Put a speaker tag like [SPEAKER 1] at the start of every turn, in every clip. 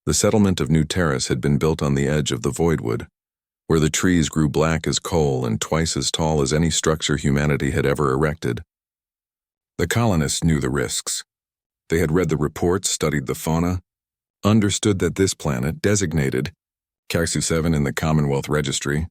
[SPEAKER 1] The settlement of New Terrace had been built on the edge of the Voidwood, where the trees grew black as coal and twice as tall as any structure humanity had ever erected. The colonists knew the risks. They had read the reports, studied the fauna, understood that this planet, designated Carsu 7 in the Commonwealth Registry,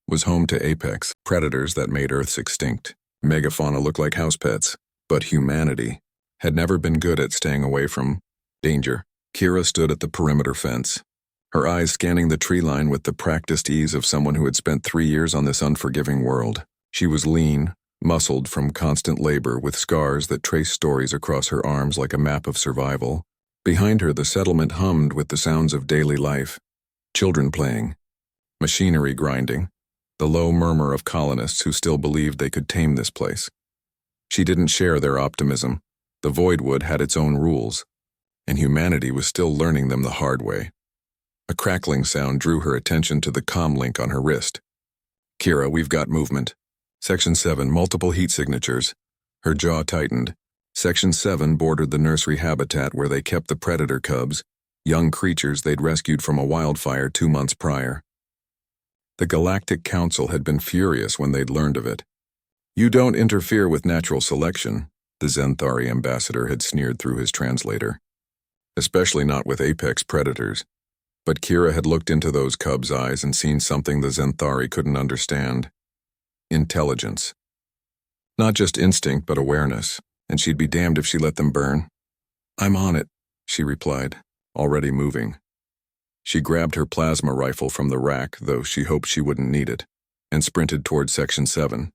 [SPEAKER 1] was home to apex predators that made Earth's extinct. Megafauna looked like house pets, but humanity had never been good at staying away from danger. Kira stood at the perimeter fence, her eyes scanning the tree line with the practiced ease of someone who had spent 3 years on this unforgiving world. She was lean, muscled from constant labor, with scars that traced stories across her arms like a map of survival. Behind her, the settlement hummed with the sounds of daily life. Children playing, machinery grinding, the low murmur of colonists who still believed they could tame this place. She didn't share their optimism. The Voidwood had its own rules, and humanity was still learning them the hard way. A crackling sound drew her attention to the comm link on her wrist. "Kira, we've got movement. Section 7, multiple heat signatures." Her jaw tightened. Section 7 bordered the nursery habitat where they kept the predator cubs, young creatures they'd rescued from a wildfire 2 months prior. The Galactic Council had been furious when they'd learned of it. "You don't interfere with natural selection," the Zenthari ambassador had sneered through his translator. "Especially not with apex predators." But Kira had looked into those cubs' eyes and seen something the Zenthari couldn't understand. Intelligence. Not just instinct, but awareness, and she'd be damned if she let them burn. "I'm on it," she replied, already moving. She grabbed her plasma rifle from the rack, though she hoped she wouldn't need it, and sprinted toward Section 7.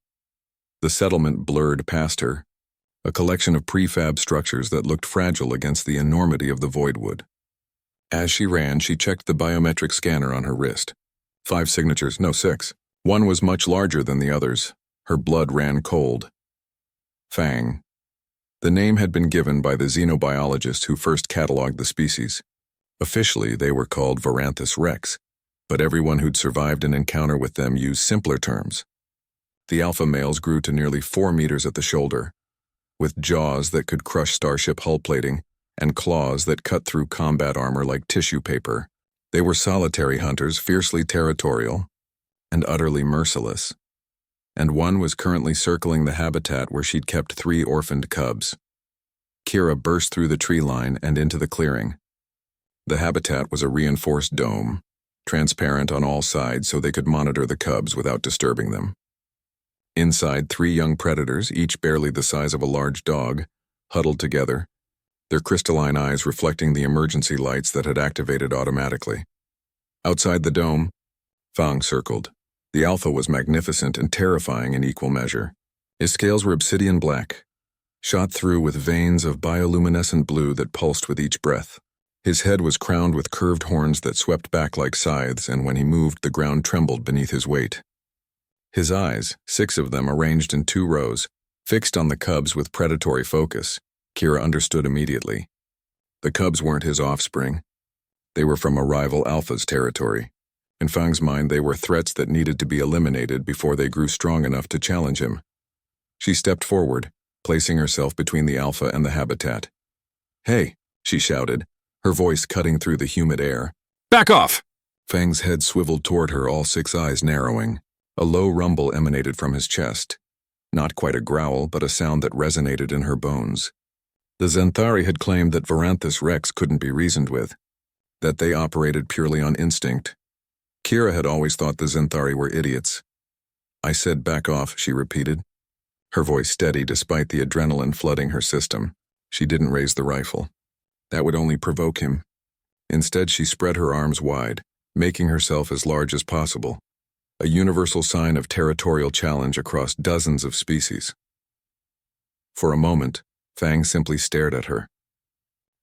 [SPEAKER 1] The settlement blurred past her, a collection of prefab structures that looked fragile against the enormity of the Voidwood. As she ran, she checked the biometric scanner on her wrist. 5 signatures, no 6. One was much larger than the others. Her blood ran cold. Fang. The name had been given by the xenobiologist who first cataloged the species. Officially, they were called Varanthus rex, but everyone who'd survived an encounter with them used simpler terms. The alpha males grew to nearly 4 meters at the shoulder, with jaws that could crush starship hull plating and claws that cut through combat armor like tissue paper. They were solitary hunters, fiercely territorial, and utterly merciless. And one was currently circling the habitat where she'd kept 3 orphaned cubs. Kira burst through the tree line and into the clearing. The habitat was a reinforced dome, transparent on all sides so they could monitor the cubs without disturbing them. Inside, 3 young predators, each barely the size of a large dog, huddled together, their crystalline eyes reflecting the emergency lights that had activated automatically. Outside the dome, Fang circled. The alpha was magnificent and terrifying in equal measure. His scales were obsidian black, shot through with veins of bioluminescent blue that pulsed with each breath. His head was crowned with curved horns that swept back like scythes, and when he moved, the ground trembled beneath his weight. His eyes, 6 of them arranged in 2 rows, fixed on the cubs with predatory focus. Kira understood immediately. The cubs weren't his offspring. They were from a rival alpha's territory. In Fang's mind, they were threats that needed to be eliminated before they grew strong enough to challenge him. She stepped forward, placing herself between the alpha and the habitat. "Hey," she shouted, her voice cutting through the humid air.
[SPEAKER 2] "Back off!"
[SPEAKER 1] Fang's head swiveled toward her, all 6 eyes narrowing. A low rumble emanated from his chest. Not quite a growl, but a sound that resonated in her bones. The Zenthari had claimed that Varanthus rex couldn't be reasoned with, that they operated purely on instinct. Kira had always thought the Zenthari were idiots. "I said back off," she repeated, her voice steady despite the adrenaline flooding her system. She didn't raise the rifle. That would only provoke him. Instead, she spread her arms wide, making herself as large as possible, a universal sign of territorial challenge across dozens of species. For a moment, Fang simply stared at her.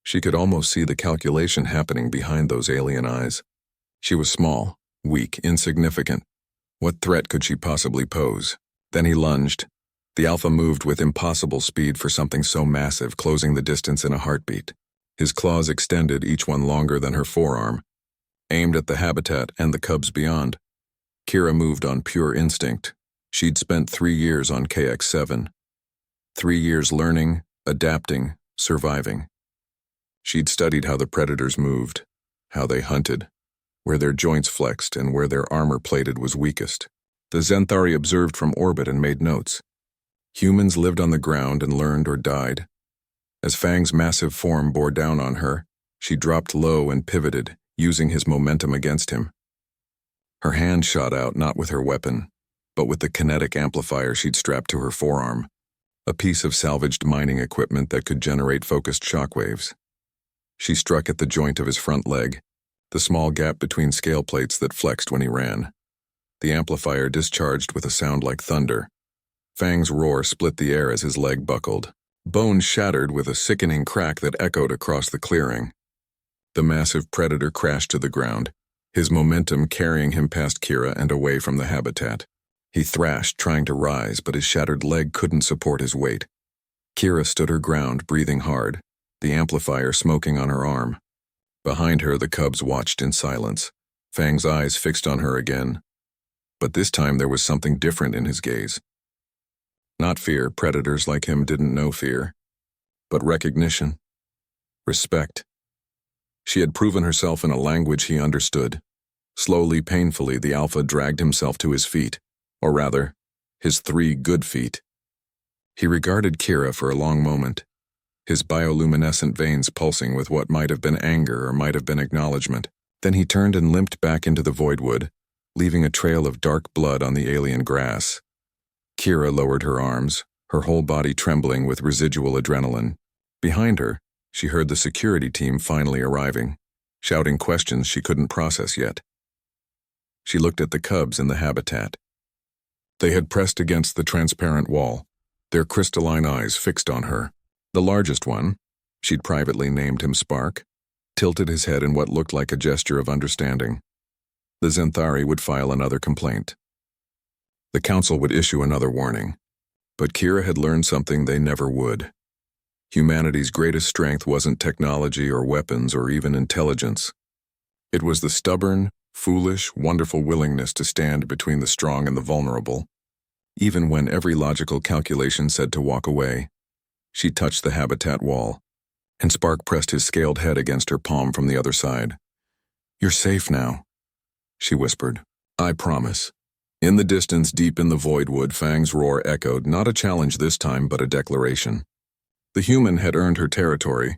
[SPEAKER 1] She could almost see the calculation happening behind those alien eyes. She was small, weak, insignificant. What threat could she possibly pose? Then he lunged. The alpha moved with impossible speed for something so massive, closing the distance in a heartbeat. His claws extended, each one longer than her forearm, aimed at the habitat and the cubs beyond. Kira moved on pure instinct. She'd spent 3 years on KX-7. 3 years learning, adapting, surviving. She'd studied how the predators moved, how they hunted, where their joints flexed and where their armor plated was weakest. The Zenthari observed from orbit and made notes. Humans lived on the ground and learned or died. As Fang's massive form bore down on her, she dropped low and pivoted, using his momentum against him. Her hand shot out not with her weapon, but with the kinetic amplifier she'd strapped to her forearm, a piece of salvaged mining equipment that could generate focused shockwaves. She struck at the joint of his front leg, the small gap between scale plates that flexed when he ran. The amplifier discharged with a sound like thunder. Fang's roar split the air as his leg buckled. Bone shattered with a sickening crack that echoed across the clearing. The massive predator crashed to the ground, his momentum carrying him past Kira and away from the habitat. He thrashed, trying to rise, but his shattered leg couldn't support his weight. Kira stood her ground, breathing hard, the amplifier smoking on her arm. Behind her, the cubs watched in silence, Fang's eyes fixed on her again. But this time there was something different in his gaze. Not fear, predators like him didn't know fear, but recognition, respect. She had proven herself in a language he understood. Slowly, painfully, the Alpha dragged himself to his feet, or rather, his 3 good feet. He regarded Kira for a long moment, his bioluminescent veins pulsing with what might have been anger or might have been acknowledgement. Then he turned and limped back into the voidwood, leaving a trail of dark blood on the alien grass. Kira lowered her arms, her whole body trembling with residual adrenaline. Behind her, she heard the security team finally arriving, shouting questions she couldn't process yet. She looked at the cubs in the habitat. They had pressed against the transparent wall, their crystalline eyes fixed on her. The largest one, she'd privately named him Spark, tilted his head in what looked like a gesture of understanding. The Zenthari would file another complaint. The council would issue another warning. But Kira had learned something they never would. Humanity's greatest strength wasn't technology or weapons or even intelligence. It was the stubborn, foolish, wonderful willingness to stand between the strong and the vulnerable. Even when every logical calculation said to walk away, she touched the habitat wall, and Spark pressed his scaled head against her palm from the other side. "You're safe now," she whispered. "I promise." In the distance, deep in the voidwood, Fang's roar echoed, not a challenge this time, but a declaration. The human had earned her territory.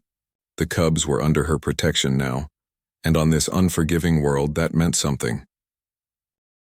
[SPEAKER 1] The cubs were under her protection now, and on this unforgiving world that meant something.